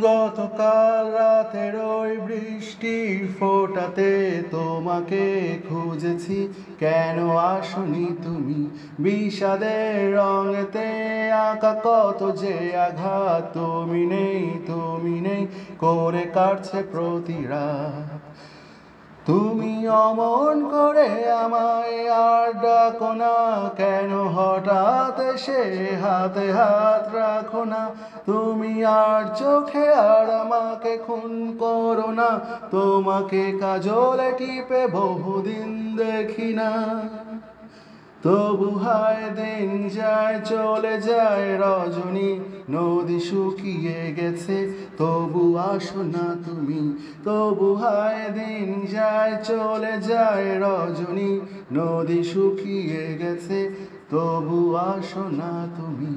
গতকাল রাতের ওই বৃষ্টির ফোঁটাতে তোমাকে খুঁজেছি, কেন আসনি তুমি? বিষাদের রঙেতে আঁকা কত যে আঘাত, তুমি নেই করে কাটছে প্রতি রাত। তুমি অমন করে আমায় আর ডাকো না, কেন হঠাৎ এসে হাতে হাত রাখো না? তুমি আর চোখে আর আমাকে খুন করো না, তোমাকে কাজলে টিপে বহুদিন দেখি না। তবু হায় দিন যায় চলে যায় রজনী, নদী শুকিয়ে গেছে তবু আসো না তুমি। তবু হায় দিন যায় চলে যায় রজনী, নদী শুকিয়ে গেছে তবু আসো না তুমি।